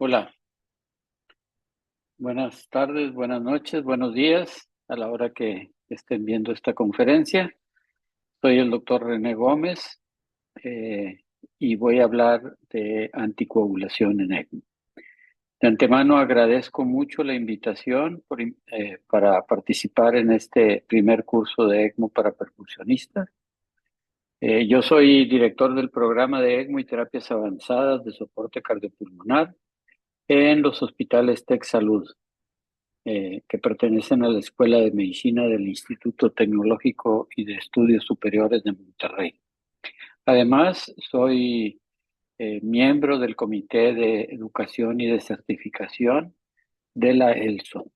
Hola, buenas tardes, buenas noches, buenos días a la hora que estén viendo esta conferencia. Soy el doctor René Gómez eh, y voy a hablar de anticoagulación en ECMO. De antemano agradezco mucho la invitación para participar en este primer curso de ECMO para perfusionistas. Yo soy director del programa de ECMO y terapias avanzadas de soporte cardiopulmonar en los hospitales TechSalud, que pertenecen a la Escuela de Medicina del Instituto Tecnológico y de Estudios Superiores de Monterrey. Además, soy miembro del Comité de Educación y de Certificación de la ELSO.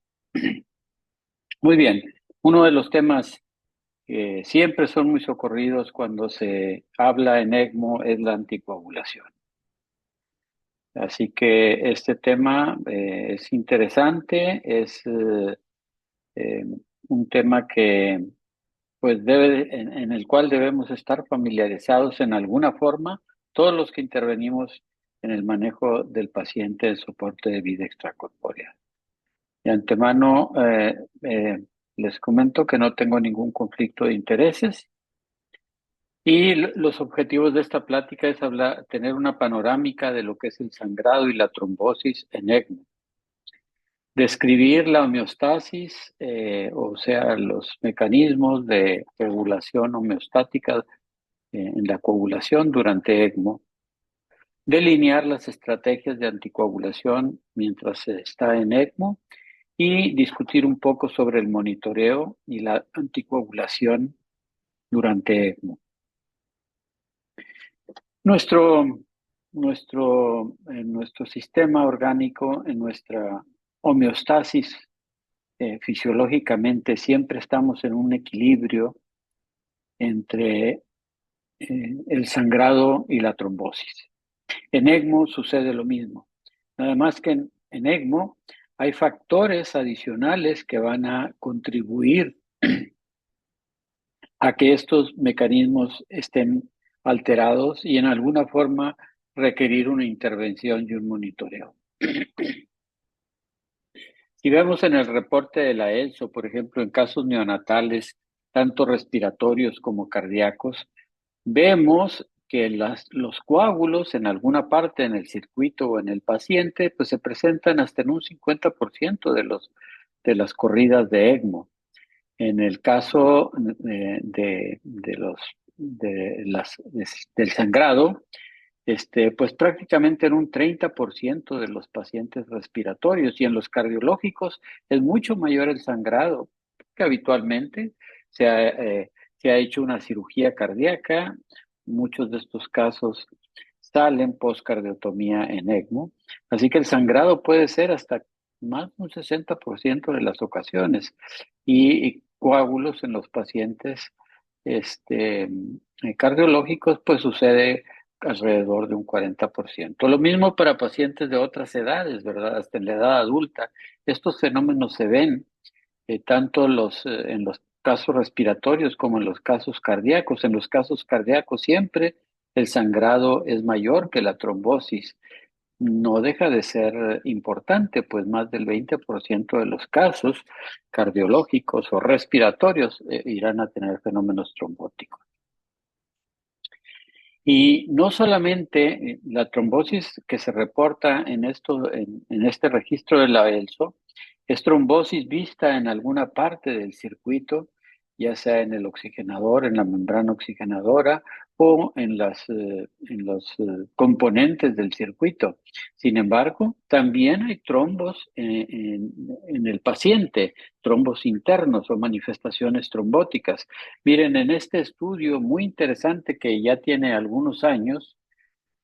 Muy bien, uno de los temas que siempre son muy socorridos cuando se habla en ECMO es la anticoagulación. Así que este tema es interesante, es eh, un tema que pues en el cual debemos estar familiarizados en alguna forma todos los que intervenimos en el manejo del paciente en soporte de vida extracorpórea. De antemano, les comento que no tengo ningún conflicto de intereses y los objetivos de esta plática es tener una panorámica de lo que es el sangrado y la trombosis en ECMO. Describir la homeostasis, o sea, los mecanismos de regulación homeostática en la coagulación durante ECMO, delinear las estrategias de anticoagulación mientras se está en ECMO y discutir un poco sobre el monitoreo y la anticoagulación durante ECMO. Nuestro, nuestro sistema orgánico, en nuestra homeostasis, fisiológicamente siempre estamos en un equilibrio entre el sangrado y la trombosis. En ECMO sucede lo mismo. Nada más que en ECMO hay factores adicionales que van a contribuir a que estos mecanismos estén alterados y en alguna forma requerir una intervención y un monitoreo. Si vemos en el reporte de la ELSO, por ejemplo, en casos neonatales, tanto respiratorios como cardíacos, vemos que los coágulos en alguna parte en el circuito o en el paciente, pues se presentan hasta en un 50% de las corridas de ECMO. En el caso del sangrado, pues prácticamente en un 30% de los pacientes respiratorios, y en los cardiológicos es mucho mayor el sangrado, que habitualmente se ha, se ha hecho una cirugía cardíaca. Muchos de estos casos salen postcardiotomía en ECMO, así que el sangrado puede ser hasta más de un 60% de las ocasiones, y coágulos en los pacientes cardiológicos, pues sucede alrededor de un 40%. Lo mismo para pacientes de otras edades, ¿verdad? Hasta en la edad adulta. Estos fenómenos se ven tanto en los casos respiratorios como en los casos cardíacos. En los casos cardíacos siempre el sangrado es mayor que la trombosis. No deja de ser importante, pues más del 20% de los casos cardiológicos o respiratorios irán a tener fenómenos trombóticos. Y no solamente la trombosis que se reporta en este registro de la ELSO, es trombosis vista en alguna parte del circuito, ya sea en el oxigenador, en la membrana oxigenadora o en los componentes del circuito. Sin embargo, también hay trombos en el paciente, trombos internos o manifestaciones trombóticas. Miren, en este estudio muy interesante que ya tiene algunos años,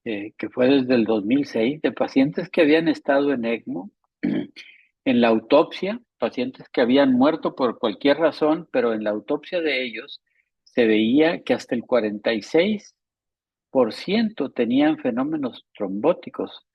que fue desde el 2006, de pacientes que habían estado en ECMO, en la autopsia, pacientes que habían muerto por cualquier razón, pero en la autopsia de ellos se veía que hasta el 46% tenían fenómenos trombóticos,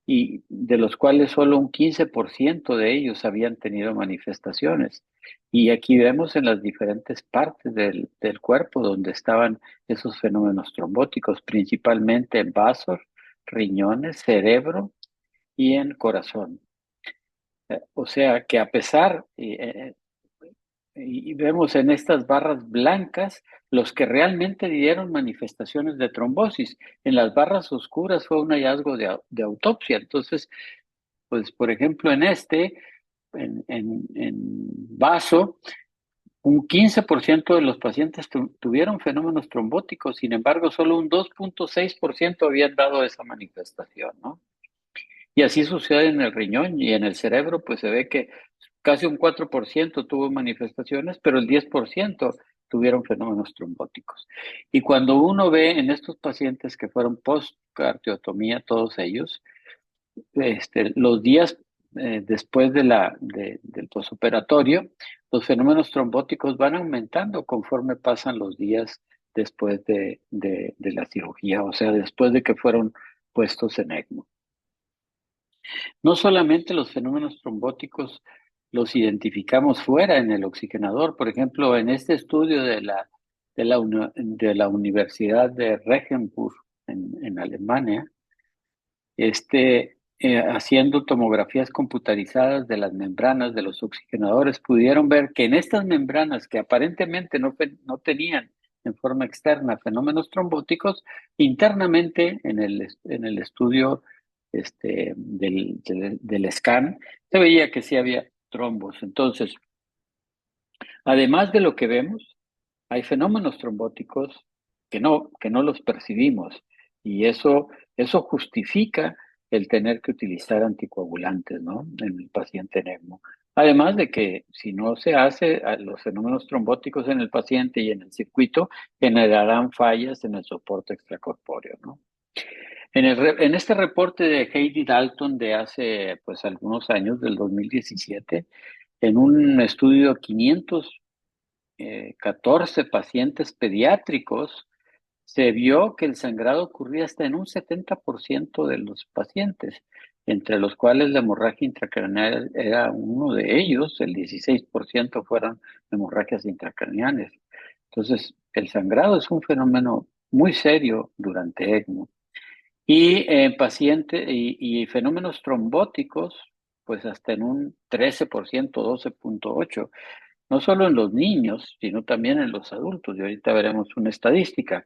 y de los cuales solo un 15% de ellos habían tenido manifestaciones. Y aquí vemos en las diferentes partes del cuerpo donde estaban esos fenómenos trombóticos, principalmente en vasos, riñones, cerebro y en corazón. O sea que a pesar, y vemos en estas barras blancas los que realmente dieron manifestaciones de trombosis. En las barras oscuras fue un hallazgo de autopsia. Entonces, pues por ejemplo en vaso, un 15% de los pacientes tuvieron fenómenos trombóticos, sin embargo, solo un 2.6% habían dado esa manifestación, ¿no? Y así sucede en el riñón y en el cerebro, pues se ve que casi un 4% tuvo manifestaciones, pero el 10% tuvieron fenómenos trombóticos. Y cuando uno ve en estos pacientes que fueron post-cardiotomía, todos ellos, los días después del posoperatorio, los fenómenos trombóticos van aumentando conforme pasan los días después de la cirugía, o sea, después de que fueron puestos en ECMO. No solamente los fenómenos trombóticos los identificamos fuera en el oxigenador, por ejemplo, en este estudio de la Universidad de Regensburg en Alemania, haciendo tomografías computarizadas de las membranas de los oxigenadores, pudieron ver que en estas membranas que aparentemente no tenían en forma externa fenómenos trombóticos, internamente en el estudio del scan, se veía que sí había trombos. Entonces, además de lo que vemos, hay fenómenos trombóticos que no los percibimos y eso justifica el tener que utilizar anticoagulantes, ¿no? En el paciente en ECMO. Además de que si no se hace, los fenómenos trombóticos en el paciente y en el circuito generarán fallas en el soporte extracorpóreo, ¿no? En este reporte de Heidi Dalton de hace pues algunos años, del 2017, en un estudio de 514 pacientes pediátricos, se vio que el sangrado ocurría hasta en un 70% de los pacientes, entre los cuales la hemorragia intracraneal era uno de ellos, el 16% fueron hemorragias intracraneales. Entonces, el sangrado es un fenómeno muy serio durante ECMO. Y fenómenos trombóticos, pues hasta en un 13%, 12.8%, no solo en los niños, sino también en los adultos. Y ahorita veremos una estadística.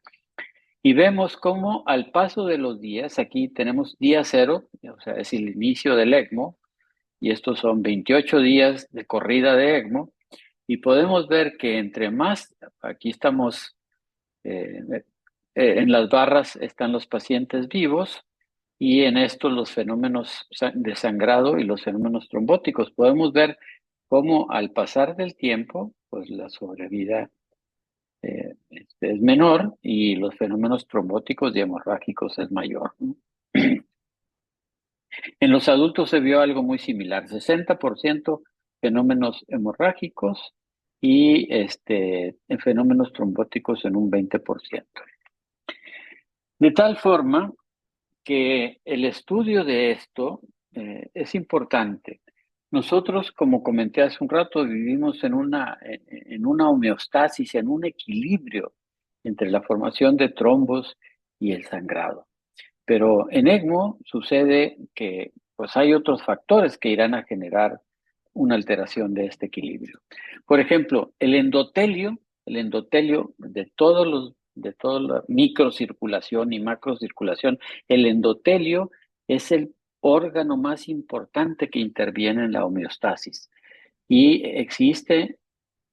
Y vemos cómo al paso de los días, aquí tenemos día cero, o sea, es el inicio del ECMO, y estos son 28 días de corrida de ECMO, y podemos ver que entre más, aquí estamos, en las barras están los pacientes vivos, y en esto los fenómenos de sangrado y los fenómenos trombóticos. Podemos ver cómo al pasar del tiempo, pues la sobrevida es menor y los fenómenos trombóticos y hemorrágicos es mayor, ¿no? En los adultos se vio algo muy similar, 60% fenómenos hemorrágicos y en fenómenos trombóticos en un 20%. De tal forma que el estudio de esto es importante. Nosotros, como comenté hace un rato, vivimos en una homeostasis, en un equilibrio entre la formación de trombos y el sangrado. Pero en ECMO sucede que pues hay otros factores que irán a generar una alteración de este equilibrio. Por ejemplo, el endotelio de toda la microcirculación y macrocirculación, el endotelio es el órgano más importante que interviene en la homeostasis. Y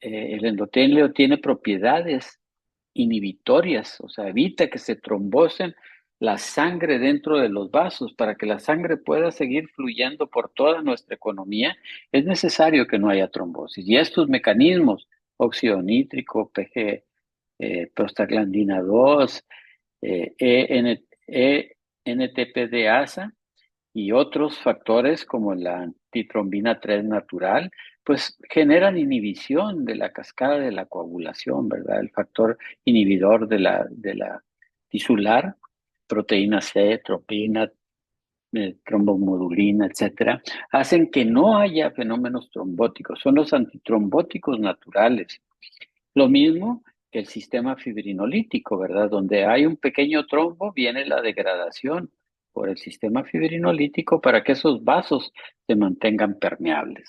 el endotelio tiene propiedades inhibitorias, o sea, evita que se trombosen la sangre dentro de los vasos. Para que la sangre pueda seguir fluyendo por toda nuestra economía, es necesario que no haya trombosis. Y estos mecanismos, óxido nítrico, prostaglandina 2, NTPDasa y otros factores como la antitrombina 3 natural, pues generan inhibición de la cascada de la coagulación, ¿verdad? El factor inhibidor de la tisular, proteína C, tropina, trombomodulina, etcétera, hacen que no haya fenómenos trombóticos. Son los antitrombóticos naturales. Lo mismo que el sistema fibrinolítico, ¿verdad? Donde hay un pequeño trombo, viene la degradación por el sistema fibrinolítico para que esos vasos se mantengan permeables.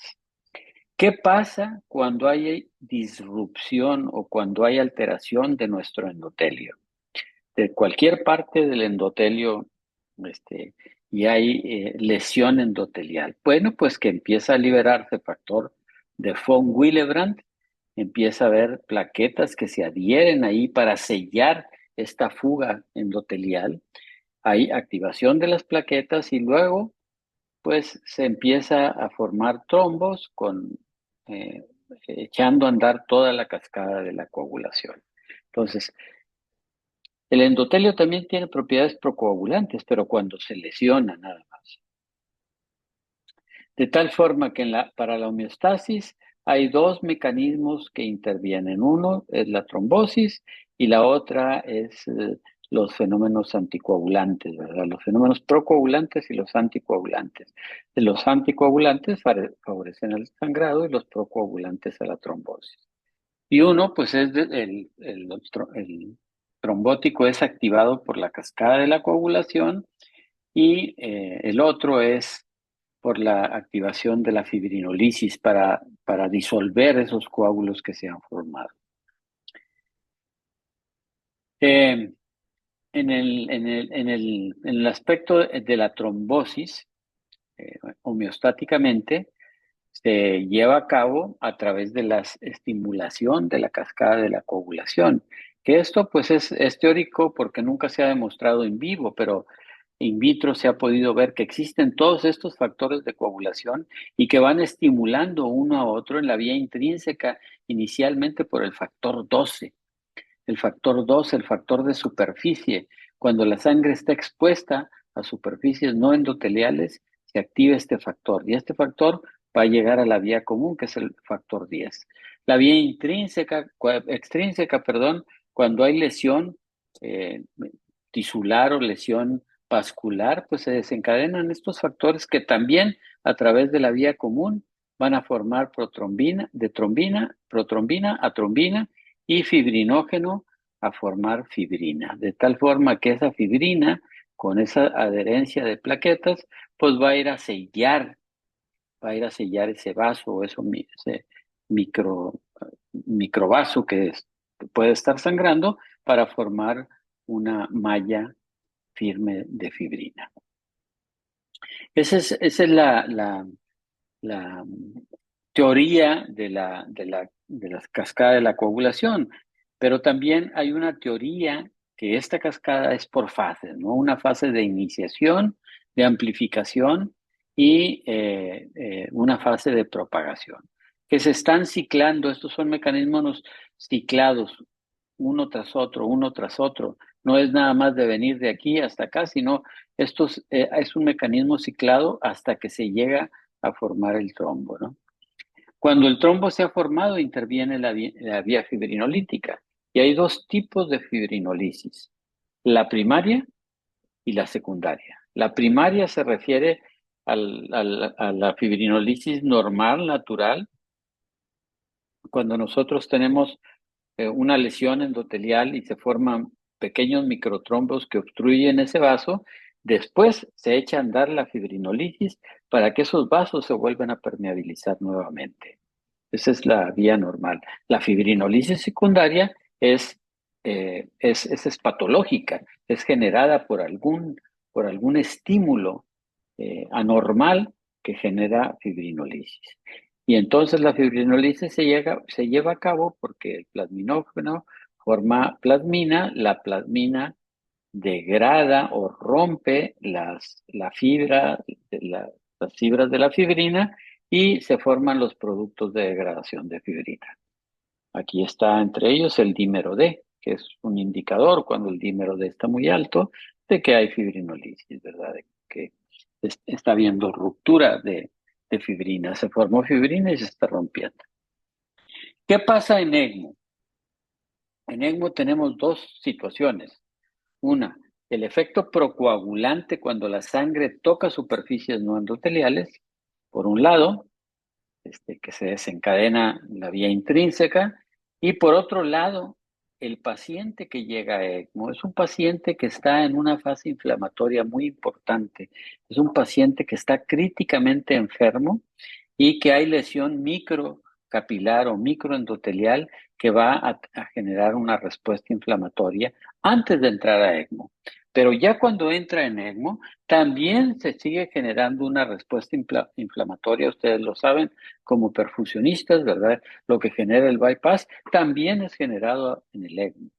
¿Qué pasa cuando hay disrupción o cuando hay alteración de nuestro endotelio? De cualquier parte del endotelio, y hay lesión endotelial. Bueno, pues que empieza a liberarse factor de von Willebrand, empieza a haber plaquetas que se adhieren ahí para sellar esta fuga endotelial. Hay activación de las plaquetas y luego pues se empieza a formar trombos eh, echando a andar toda la cascada de la coagulación. Entonces, el endotelio también tiene propiedades procoagulantes, pero cuando se lesiona nada más. De tal forma que para la homeostasis hay dos mecanismos que intervienen. Uno es la trombosis y la otra es los fenómenos anticoagulantes, ¿verdad? Los fenómenos procoagulantes y los anticoagulantes. Los anticoagulantes favorecen el sangrado y los procoagulantes a la trombosis. Y uno, pues el trombótico es activado por la cascada de la coagulación y el otro es por la activación de la fibrinolisis para disolver esos coágulos que se han formado. Eh, en el aspecto de la trombosis, homeostáticamente, se lleva a cabo a través de la estimulación de la cascada de la coagulación, que esto pues es teórico porque nunca se ha demostrado en vivo, pero in vitro se ha podido ver que existen todos estos factores de coagulación y que van estimulando uno a otro en la vía intrínseca, inicialmente por el factor 12. El factor 12, el factor de superficie. Cuando la sangre está expuesta a superficies no endoteliales, se activa este factor y este factor va a llegar a la vía común, que es el factor 10. La vía extrínseca, perdón, cuando hay lesión tisular o lesión vascular, pues se desencadenan estos factores que también a través de la vía común van a formar protrombina a trombina y fibrinógeno a formar fibrina, de tal forma que esa fibrina, con esa adherencia de plaquetas, pues va a ir a sellar ese vaso o ese micro, microvaso que puede estar sangrando para formar una malla firme de fibrina. Esa es la teoría de la cascada de la coagulación, pero también hay una teoría que esta cascada es por fases, ¿no? Una fase de iniciación, de amplificación y una fase de propagación, que se están ciclando. Estos son mecanismos ciclados, uno tras otro. No es nada más de venir de aquí hasta acá, sino es un mecanismo ciclado hasta que se llega a formar el trombo, ¿no? Cuando el trombo se ha formado, interviene la vía fibrinolítica. Y hay dos tipos de fibrinolisis, la primaria y la secundaria. La primaria se refiere a la fibrinolisis normal, natural, cuando nosotros tenemos una lesión endotelial y se forman pequeños microtrombos que obstruyen ese vaso, después se echa a andar la fibrinolisis para que esos vasos se vuelvan a permeabilizar nuevamente. Esa es la vía normal. La fibrinolisis secundaria es patológica, es generada por algún estímulo anormal que genera fibrinolisis. Y entonces la fibrinolisis se lleva a cabo porque el plasminógeno forma plasmina, la plasmina degrada o rompe las fibras de la fibrina y se forman los productos de degradación de fibrina. Aquí está entre ellos el dímero D, que es un indicador cuando el dímero D está muy alto de que hay fibrinolisis, ¿verdad? De que está habiendo ruptura de fibrina. Se formó fibrina y se está rompiendo. ¿Qué pasa en ECMO? En ECMO tenemos dos situaciones. Una, el efecto procoagulante cuando la sangre toca superficies no endoteliales, por un lado, que se desencadena la vía intrínseca, y por otro lado, el paciente que llega a ECMO es un paciente que está en una fase inflamatoria muy importante. Es un paciente que está críticamente enfermo y que hay lesión microcapilar o microendotelial que va a generar una respuesta inflamatoria antes de entrar a ECMO. Pero ya cuando entra en ECMO, también se sigue generando una respuesta inflamatoria, ustedes lo saben, como perfusionistas, ¿verdad? Lo que genera el bypass también es generado en el ECMO.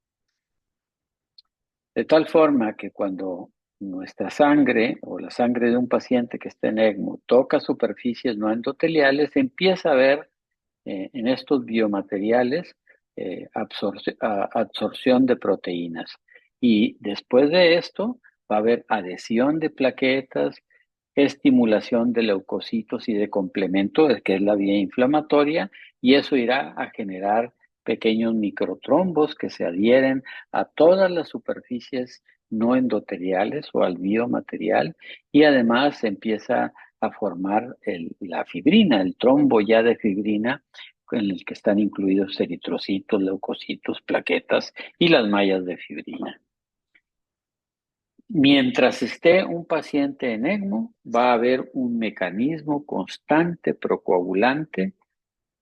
De tal forma que cuando nuestra sangre o la sangre de un paciente que está en ECMO toca superficies no endoteliales, empieza a ver en estos biomateriales absorción de proteínas. Y después de esto va a haber adhesión de plaquetas, estimulación de leucocitos y de complemento, que es la vía inflamatoria, y eso irá a generar pequeños microtrombos que se adhieren a todas las superficies no endoteliales o al biomaterial, y además se empieza a formar la fibrina, el trombo ya de fibrina, en el que están incluidos eritrocitos, leucocitos, plaquetas y las mallas de fibrina. Mientras esté un paciente en ECMO, va a haber un mecanismo constante procoagulante,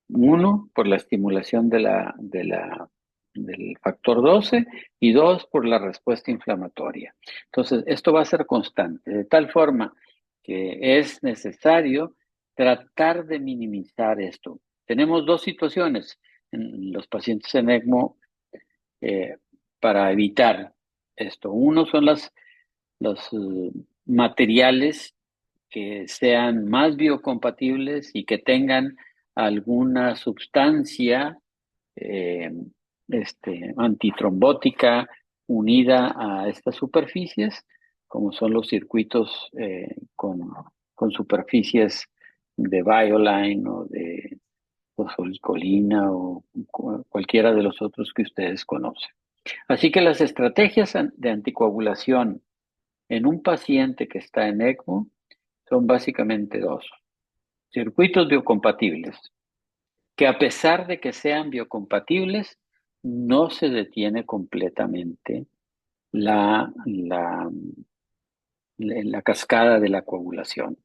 uno, por la estimulación del factor 12 y dos, por la respuesta inflamatoria. Entonces, esto va a ser constante, de tal forma que es necesario tratar de minimizar esto. Tenemos dos situaciones en los pacientes en ECMO eh, para evitar esto. Uno son los materiales que sean más biocompatibles y que tengan alguna sustancia eh, antitrombótica unida a estas superficies, como son los circuitos con superficies de Bioline o de fosfolicolina o cualquiera de los otros que ustedes conocen. Así que las estrategias de anticoagulación en un paciente que está en ECMO son básicamente dos. Circuitos biocompatibles, que a pesar de que sean biocompatibles, no se detiene completamente la cascada de la coagulación.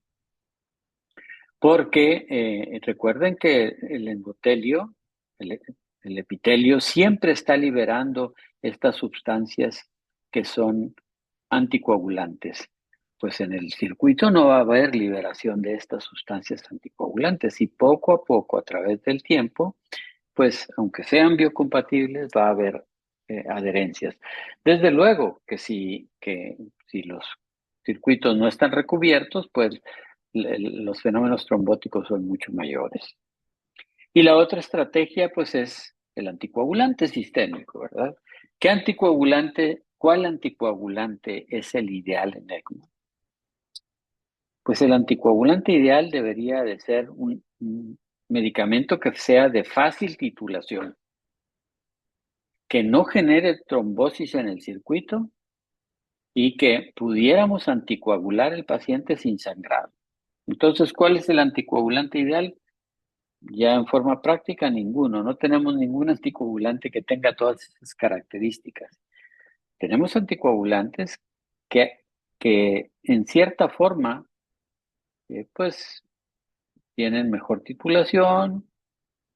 Porque recuerden que el endotelio, el epitelio, siempre está liberando estas sustancias que son anticoagulantes. Pues en el circuito no va a haber liberación de estas sustancias anticoagulantes y poco a poco, a través del tiempo, pues aunque sean biocompatibles, va a haber adherencias. Desde luego que si los circuitos no están recubiertos, pues los fenómenos trombóticos son mucho mayores. Y la otra estrategia, pues, es el anticoagulante sistémico, ¿verdad? ¿Cuál anticoagulante es el ideal en ECMO? Pues el anticoagulante ideal debería de ser un medicamento que sea de fácil titulación, que no genere trombosis en el circuito y que pudiéramos anticoagular al paciente sin sangrado. Entonces, ¿cuál es el anticoagulante ideal? Ya en forma práctica, ninguno. No tenemos ningún anticoagulante que tenga todas esas características. Tenemos anticoagulantes que en cierta forma, pues, tienen mejor titulación,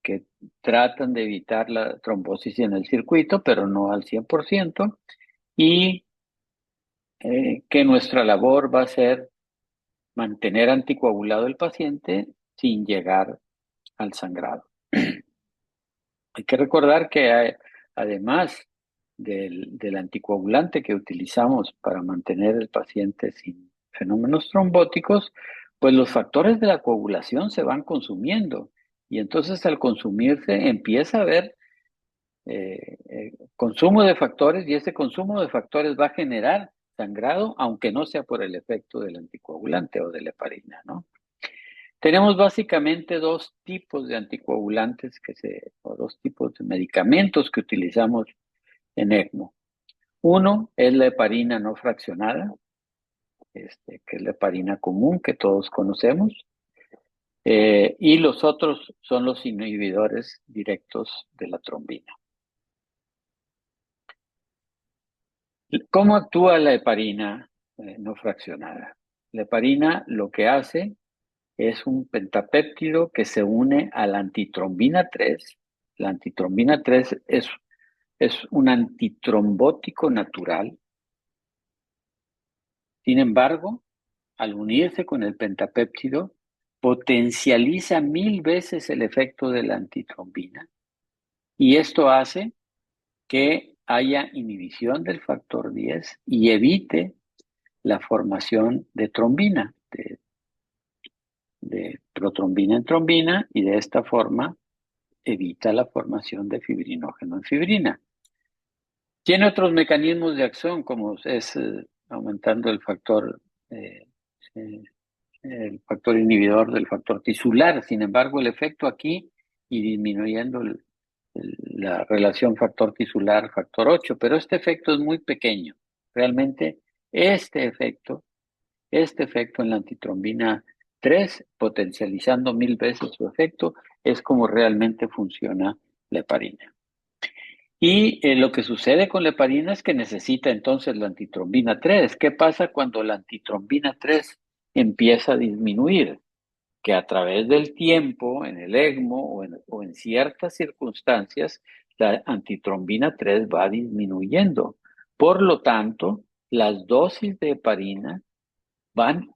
que tratan de evitar la trombosis en el circuito, pero no al 100%, y que nuestra labor va a ser mantener anticoagulado el paciente sin llegar al sangrado. Hay que recordar que además del anticoagulante que utilizamos para mantener el paciente sin fenómenos trombóticos, pues los factores de la coagulación se van consumiendo y entonces al consumirse empieza a haber consumo de factores y ese consumo de factores va a generar sangrado, aunque no sea por el efecto del anticoagulante o de la heparina, ¿no? Tenemos básicamente dos tipos de anticoagulantes o dos tipos de medicamentos que utilizamos en ECMO. Uno es la heparina no fraccionada, que es la heparina común que todos conocemos, y los otros son los inhibidores directos de la trombina. ¿Cómo actúa la heparina no fraccionada? La heparina lo que hace es un pentapéptido que se une a la antitrombina 3. La antitrombina 3 es un antitrombótico natural. Sin embargo, al unirse con el pentapéptido, potencializa 1000 veces el efecto de la antitrombina y esto hace que haya inhibición del factor 10 y evite la formación de trombina, de protrombina en trombina, y de esta forma evita la formación de fibrinógeno en fibrina. Tiene otros mecanismos de acción, como es aumentando eh, eh, el factor inhibidor del factor tisular. Sin embargo, el efecto aquí y disminuyendo la relación factor tisular, factor 8, pero este efecto es muy pequeño. Realmente, este efecto, este efecto en la antitrombina 3, potencializando 1000 veces su efecto, es como realmente funciona la heparina. Y lo que sucede con la heparina es que necesita entonces la antitrombina 3. ¿Qué pasa cuando la antitrombina 3 empieza a disminuir? Que a través del tiempo, en el ECMO o en ciertas circunstancias, la antitrombina 3 va disminuyendo. Por lo tanto, las dosis de heparina van,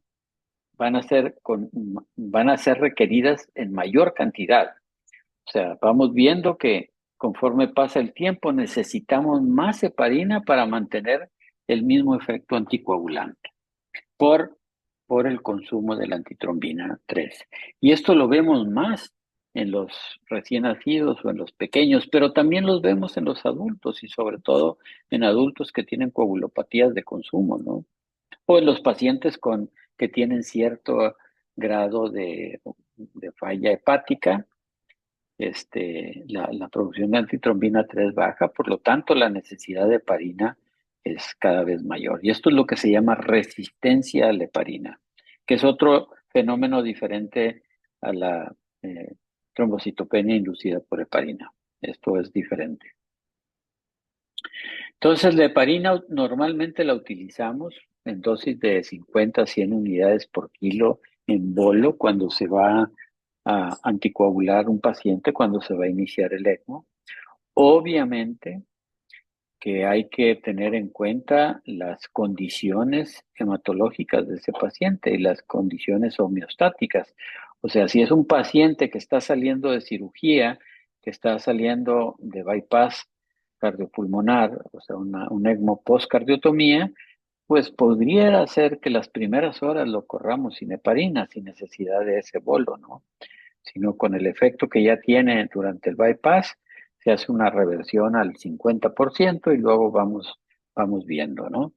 van a ser requeridas en mayor cantidad. O sea, vamos viendo que conforme pasa el tiempo necesitamos más heparina para mantener el mismo efecto anticoagulante por, por el consumo de la antitrombina 3. Y esto lo vemos más en los recién nacidos o en los pequeños, pero también los vemos en los adultos y sobre todo en adultos que tienen coagulopatías de consumo, ¿no? O en los pacientes que tienen cierto grado de falla hepática, la producción de antitrombina 3 baja, por lo tanto la necesidad de heparina es cada vez mayor. Y esto es lo que se llama resistencia a la heparina, que es otro fenómeno diferente a la trombocitopenia inducida por heparina. Esto es diferente. Entonces, la heparina normalmente la utilizamos en dosis de 50 a 100 unidades por kilo en bolo cuando se va a anticoagular un paciente, cuando se va a iniciar el ECMO. Obviamente que hay que tener en cuenta las condiciones hematológicas de ese paciente y las condiciones homeostáticas. O sea, si es un paciente que está saliendo de cirugía, que está saliendo de bypass cardiopulmonar, o sea, un ECMO postcardiotomía, pues podría ser que las primeras horas lo corramos sin heparina, sin necesidad de ese bolo, ¿no? Sino con el efecto que ya tiene durante el bypass, se hace una reversión al 50% y luego vamos viendo, ¿no?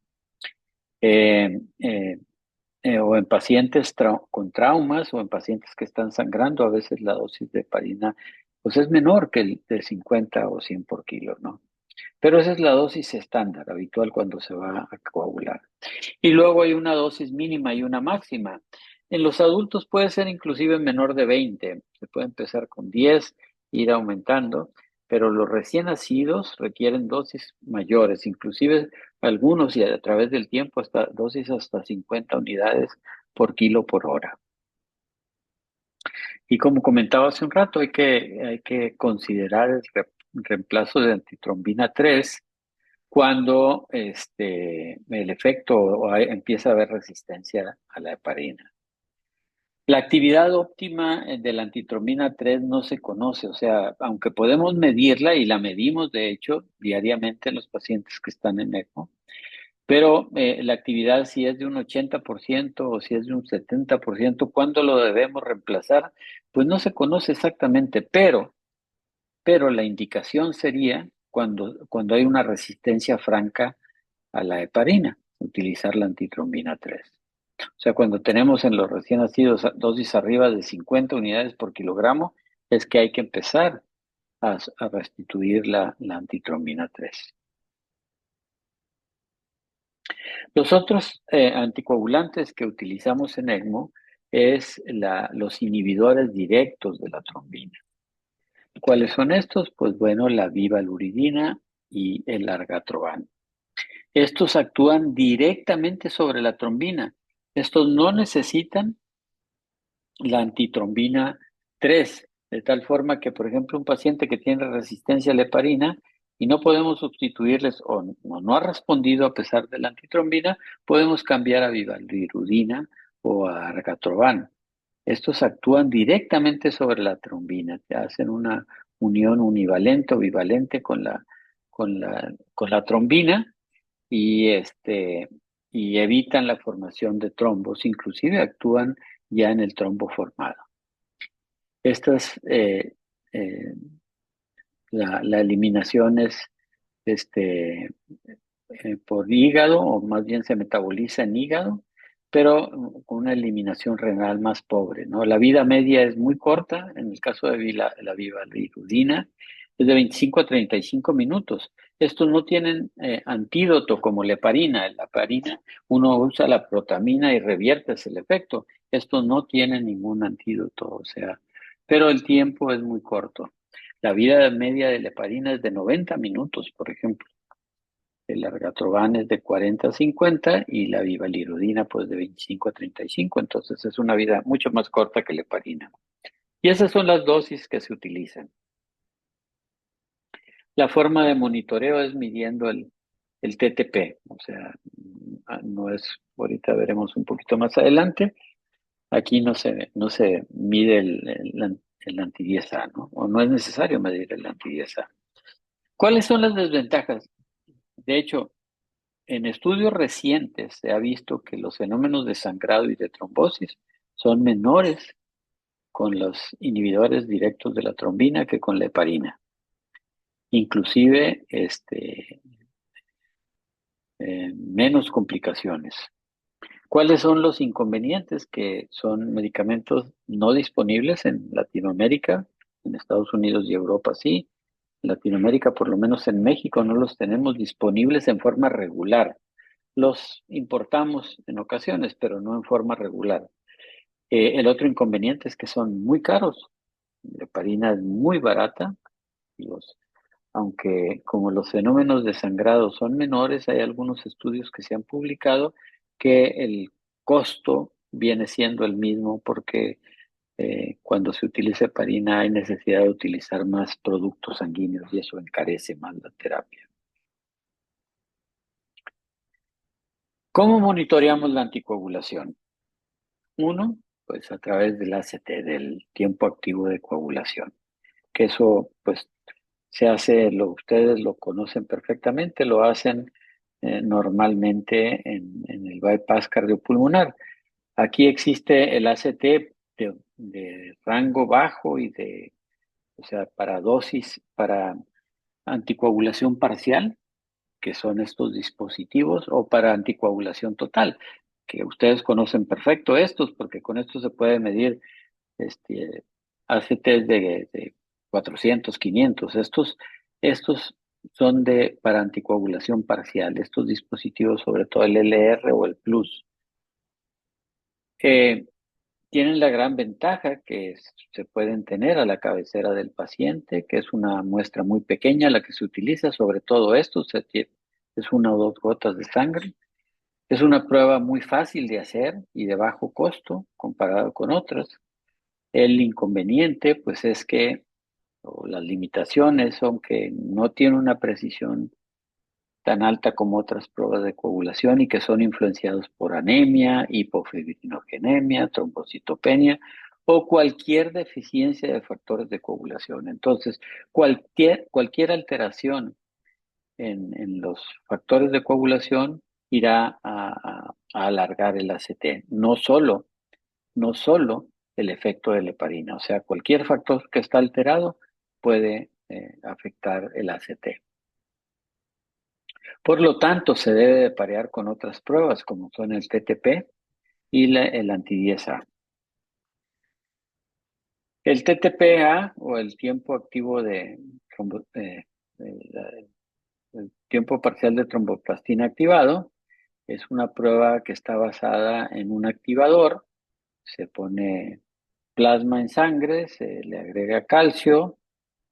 Eh, eh, o en pacientes con traumas o en pacientes que están sangrando, a veces la dosis de heparina pues es menor que el de 50 o 100 por kilo, ¿no? Pero esa es la dosis estándar, habitual cuando se va a coagular. Y luego hay una dosis mínima y una máxima. En los adultos puede ser inclusive menor de 20. Se puede empezar con 10, ir aumentando, pero los recién nacidos requieren dosis mayores, inclusive algunos y a través del tiempo hasta dosis hasta 50 unidades por kilo por hora. Y como comentaba hace un rato, hay que considerar el reemplazo de antitrombina 3 cuando el efecto empieza a haber resistencia a la heparina. La actividad óptima de la antitrombina 3 no se conoce, o sea, aunque podemos medirla y la medimos de hecho diariamente en los pacientes que están en ECMO, pero la actividad si es de un 80% o si es de un 70%, ¿cuándo lo debemos reemplazar? Pues no se conoce exactamente, pero la indicación sería cuando hay una resistencia franca a la heparina, utilizar la antitrombina 3. O sea, cuando tenemos en los recién nacidos dosis arriba de 50 unidades por kilogramo, es que hay que empezar a restituir la antitrombina 3. Los otros anticoagulantes que utilizamos en ECMO es los inhibidores directos de la trombina. ¿Cuáles son estos? Pues bueno, la vivaluridina y el argatroban. Estos actúan directamente sobre la trombina. Estos no necesitan la antitrombina 3, de tal forma que, por ejemplo, un paciente que tiene resistencia a la heparina y no podemos sustituirles o no ha respondido a pesar de la antitrombina, podemos cambiar a vivalirudina o a argatroban. Estos actúan directamente sobre la trombina, te hacen una unión univalente o bivalente con la trombina y, y evitan la formación de trombos, inclusive actúan ya en el trombo formado. Estas, la eliminación es este, por hígado, o más bien se metaboliza en hígado, pero con una eliminación renal más pobre, ¿no? La vida media es muy corta, en el caso de la vivalirudina, es de 25 a 35 minutos. Estos no tienen antídoto como la heparina. La heparina, uno usa la protamina y reviertes el efecto. Estos no tienen ningún antídoto, o sea, pero el tiempo es muy corto. La vida media de la heparina es de 90 minutos, por ejemplo. El argatroban es de 40 a 50 y la vivalirudina pues de 25 a 35, entonces es una vida mucho más corta que la heparina. Y esas son las dosis que se utilizan. La forma de monitoreo es midiendo el TTP, o sea, no es, ahorita veremos un poquito más adelante, aquí no se mide el anti-10A, ¿no? O no es necesario medir el anti-10A. ¿Cuáles son las desventajas? De hecho, en estudios recientes se ha visto que los fenómenos de sangrado y de trombosis son menores con los inhibidores directos de la trombina que con la heparina. Inclusive, menos complicaciones. ¿Cuáles son los inconvenientes? Que son medicamentos no disponibles en Latinoamérica, en Estados Unidos y Europa sí. En Latinoamérica, por lo menos en México, no los tenemos disponibles en forma regular. Los importamos en ocasiones, pero no en forma regular. El otro inconveniente es que son muy caros. La heparina es muy barata. Los, Aunque como los fenómenos de sangrado son menores, hay algunos estudios que se han publicado que el costo viene siendo el mismo porque cuando se utiliza heparina hay necesidad de utilizar más productos sanguíneos y eso encarece más la terapia. ¿Cómo monitoreamos la anticoagulación? Uno, pues a través del ACT, del tiempo activo de coagulación, que eso pues se hace, ustedes lo conocen perfectamente, lo hacen normalmente en el bypass cardiopulmonar. Aquí existe el ACT de rango bajo o sea, para dosis, para anticoagulación parcial, que son estos dispositivos, o para anticoagulación total, que ustedes conocen perfecto estos, porque con esto se puede medir ACTs de 400, 500. Estos son para anticoagulación parcial, estos dispositivos, sobre todo el LR o el Plus. Eh, Tienen la gran ventaja que se pueden tener a la cabecera del paciente, que es una muestra muy pequeña la que se utiliza, sobre todo esto, es 1 o 2 gotas de sangre. Es una prueba muy fácil de hacer y de bajo costo comparado con otras. El inconveniente, pues, es que, o las limitaciones son que no tiene una precisión tan alta como otras pruebas de coagulación y que son influenciados por anemia, hipofibrinogenemia, trombocitopenia o cualquier deficiencia de factores de coagulación. Entonces, cualquier alteración en los factores de coagulación irá a alargar el ACT, no solo el efecto de la heparina, o sea, cualquier factor que está alterado puede afectar el ACT. Por lo tanto, se debe de parear con otras pruebas como son el TTP y el anti-10A. El TTP-A o el tiempo activo el tiempo parcial de tromboplastina activado es una prueba que está basada en un activador. Se pone plasma en sangre, se le agrega calcio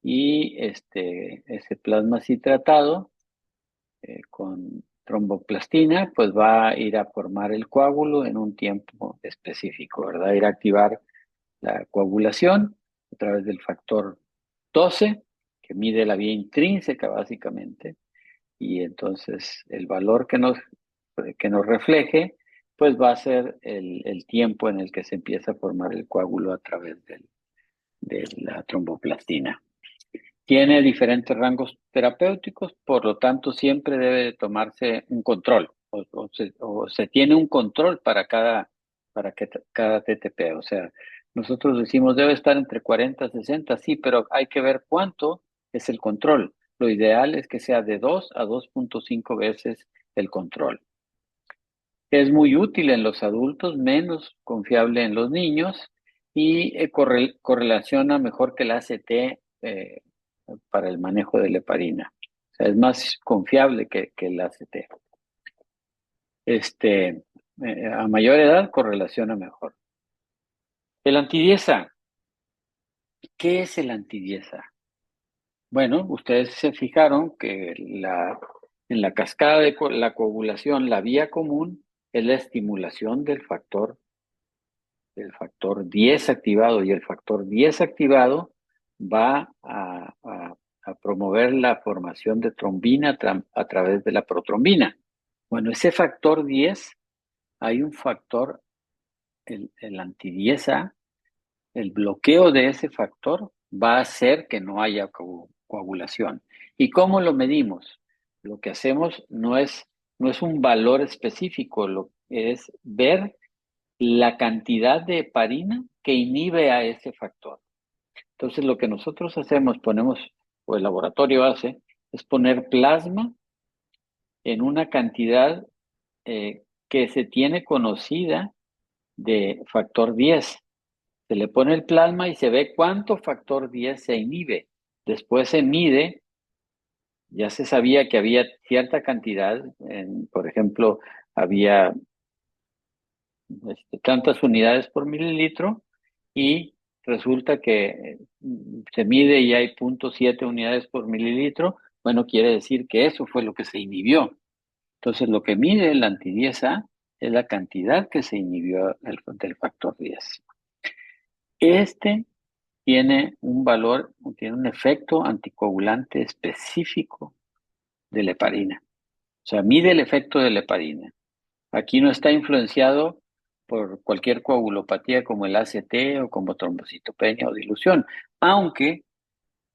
y ese plasma citratado con tromboplastina, pues va a ir a formar el coágulo en un tiempo específico, ¿verdad? Ir a activar la coagulación a través del factor 12, que mide la vía intrínseca básicamente, y entonces el valor que nos refleje, pues va a ser el tiempo en el que se empieza a formar el coágulo a través de la tromboplastina. Tiene diferentes rangos terapéuticos, por lo tanto siempre debe de tomarse un control o se tiene un control para cada TTP. O sea, nosotros decimos debe estar entre 40 y 60, sí, pero hay que ver cuánto es el control. Lo ideal es que sea de 2 a 2.5 veces el control. Es muy útil en los adultos, menos confiable en los niños y correlaciona mejor que el ACT para el manejo de la heparina. O sea, es más confiable que el ACT. A mayor edad correlaciona mejor. El antidiesa. ¿Qué es el antidiesa? Bueno, ustedes se fijaron que en la cascada de la coagulación, la vía común es la estimulación del factor 10 activado, y el factor 10 activado va a promover la formación de trombina a través de la protrombina. Bueno, ese factor 10, hay un factor, el antidiesa, el bloqueo de ese factor va a hacer que no haya coagulación. ¿Y cómo lo medimos? Lo que hacemos no es un valor específico, lo que es ver la cantidad de heparina que inhibe a ese factor. Entonces, lo que nosotros hacemos, o el laboratorio hace, es poner plasma en una cantidad que se tiene conocida de factor 10. Se le pone el plasma y se ve cuánto factor 10 se inhibe. Después se mide, ya se sabía que había cierta cantidad, por ejemplo, había tantas unidades por mililitro, y resulta que se mide y hay 0.7 unidades por mililitro. Bueno, quiere decir que eso fue lo que se inhibió. Entonces, lo que mide el antidiesa es la cantidad que se inhibió del factor 10. Este tiene un valor, tiene un efecto anticoagulante específico de la heparina. O sea, mide el efecto de la heparina. Aquí no está influenciado por cualquier coagulopatía como el ACT o como trombocitopenia o dilución, aunque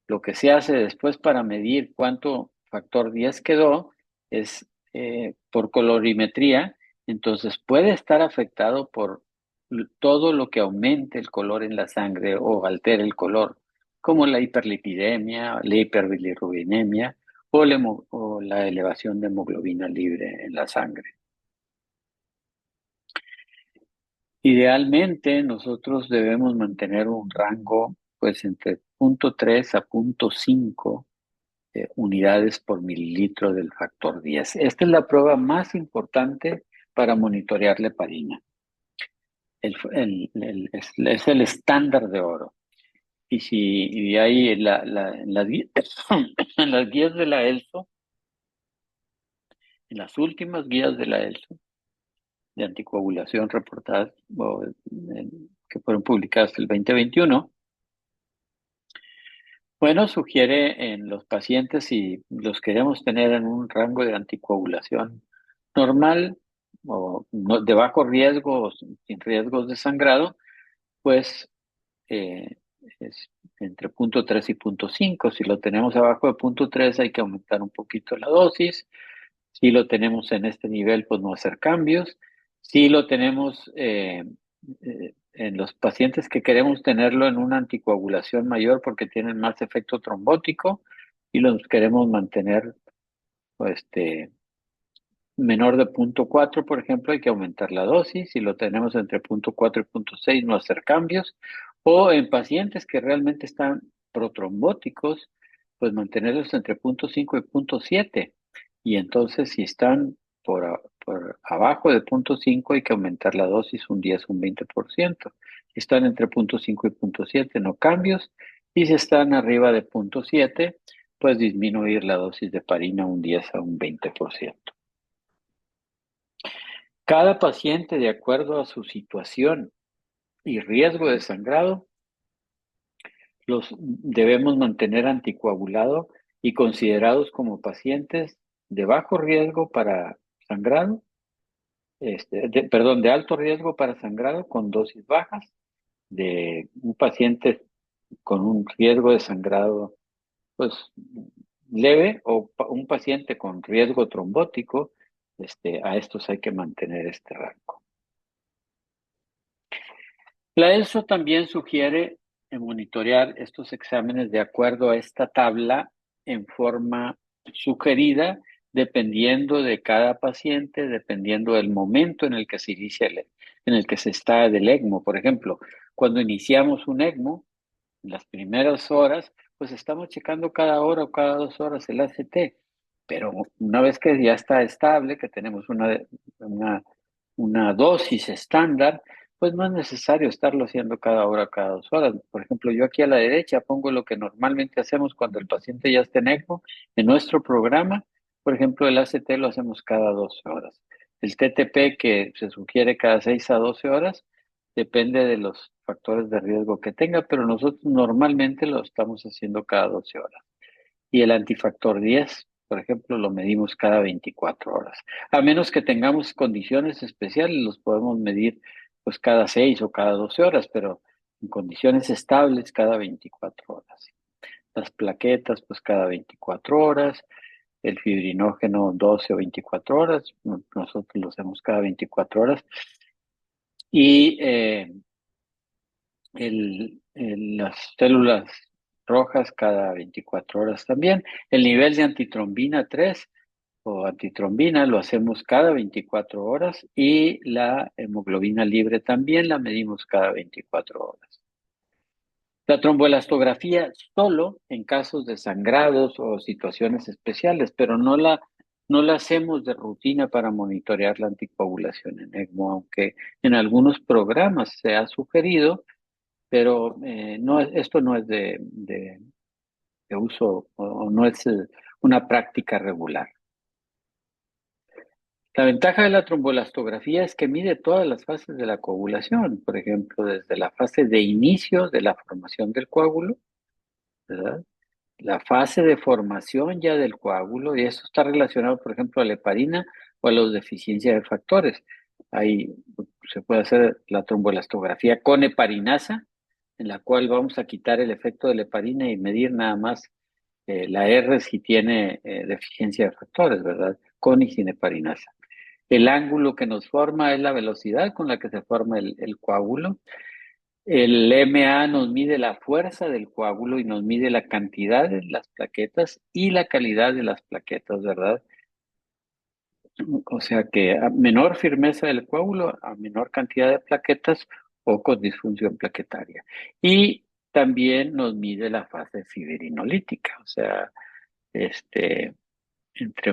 lo que se hace después para medir cuánto factor 10 quedó es por colorimetría. Entonces puede estar afectado por todo lo que aumente el color en la sangre o altere el color, como la hiperlipidemia, la hiperbilirrubinemia o la elevación de hemoglobina libre en la sangre. Idealmente, nosotros debemos mantener un rango pues entre 0.3 a 0.5 unidades por mililitro del factor 10. Esta es la prueba más importante para monitorear la heparina. Es el estándar de oro. Y ahí en las en las guías de la ELSO, en las últimas guías de la ELSO de anticoagulación reportadas que fueron publicadas el 2021, bueno, sugiere en los pacientes, si los queremos tener en un rango de anticoagulación normal o de bajo riesgo o sin riesgos de sangrado, pues es entre 0.3 y 0.5. Si lo tenemos abajo de 0.3 hay que aumentar un poquito la dosis. Si lo tenemos en este nivel, pues no hacer cambios. Si lo tenemos en los pacientes que queremos tenerlo en una anticoagulación mayor porque tienen más efecto trombótico y los queremos mantener pues, menor de 0.4, por ejemplo, hay que aumentar la dosis. Si lo tenemos entre 0.4 y 0.6, no hacer cambios. O en pacientes que realmente están protrombóticos, pues mantenerlos entre 0.5 y 0.7. Y entonces, si están por abajo de 0.5, hay que aumentar la dosis un 10 o un 20%. Si están entre 0.5 y 0.7, no cambios. Y si están arriba de 0.7, pues disminuir la dosis de heparina un 10 a un 20%. Cada paciente, de acuerdo a su situación y riesgo de sangrado, los debemos mantener anticoagulado y considerados como pacientes de bajo riesgo para sangrado, perdón, de alto riesgo para sangrado con dosis bajas, de un paciente con un riesgo de sangrado pues leve o un paciente con riesgo trombótico, a estos hay que mantener este rango. La ELSO también sugiere monitorear estos exámenes de acuerdo a esta tabla en forma sugerida, dependiendo de cada paciente, dependiendo del momento en el que se inicia en el que se está del ECMO. Por ejemplo, cuando iniciamos un ECMO, en las primeras horas, pues estamos checando cada hora o cada 2 horas el ACT, pero una vez que ya está estable, que tenemos una dosis estándar, pues no es necesario estarlo haciendo cada hora, cada 2 horas. Por ejemplo, yo aquí a la derecha pongo lo que normalmente hacemos cuando el paciente ya está en ECMO. En nuestro programa, por ejemplo, el ACT lo hacemos cada 12 horas. El TTP, que se sugiere cada 6 a 12 horas, depende de los factores de riesgo que tenga, pero nosotros normalmente lo estamos haciendo cada 12 horas. Y el antifactor 10, por ejemplo, lo medimos cada 24 horas. A menos que tengamos condiciones especiales, los podemos medir pues cada 6 o cada 12 horas, pero en condiciones estables cada 24 horas. Las plaquetas pues cada 24 horas, el fibrinógeno 12 o 24 horas, nosotros lo hacemos cada 24 horas. Y las células rojas cada 24 horas también. El nivel de antitrombina 3 o antitrombina lo hacemos cada 24 horas y la hemoglobina libre también la medimos cada 24 horas. La tromboelastografía solo en casos de sangrados o situaciones especiales, pero no la hacemos de rutina para monitorear la anticoagulación en ECMO, aunque en algunos programas se ha sugerido, pero no, esto no es de uso o no es una práctica regular. La ventaja de la trombolastografía es que mide todas las fases de la coagulación, por ejemplo, desde la fase de inicio de la formación del coágulo, ¿verdad? La fase de formación ya del coágulo, y eso está relacionado, por ejemplo, a la heparina o a la deficiencia de factores. Ahí se puede hacer la trombolastografía con heparinasa, en la cual vamos a quitar el efecto de la heparina y medir nada más la R si tiene deficiencia de factores, ¿verdad? Con y sin heparinasa. El ángulo que nos forma es la velocidad con la que se forma el coágulo. El MA nos mide la fuerza del coágulo y nos mide la cantidad de las plaquetas y la calidad de las plaquetas, ¿verdad? O sea que a menor firmeza del coágulo, a menor cantidad de plaquetas o con disfunción plaquetaria. Y también nos mide la fase fibrinolítica, o sea, entre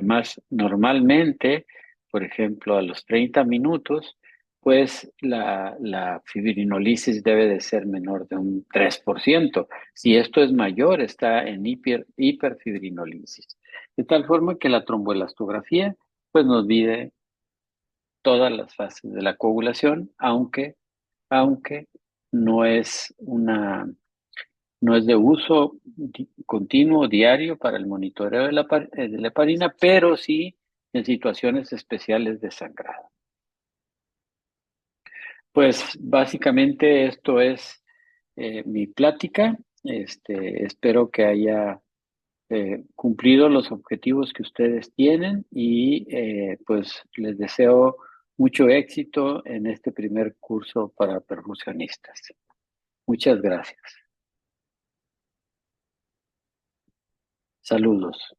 más normalmente, por ejemplo, a los 30 minutos, pues la fibrinolisis debe de ser menor de un 3%. Si esto es mayor, está en hiperfibrinolisis. De tal forma que la tromboelastografía pues nos mide todas las fases de la coagulación, aunque no es no es de uso continuo, diario para el monitoreo de la heparina, pero sí en situaciones especiales de sangrado. Pues básicamente esto es mi plática. Espero que haya cumplido los objetivos que ustedes tienen y pues les deseo mucho éxito en este primer curso para perfusionistas. Muchas gracias. Saludos.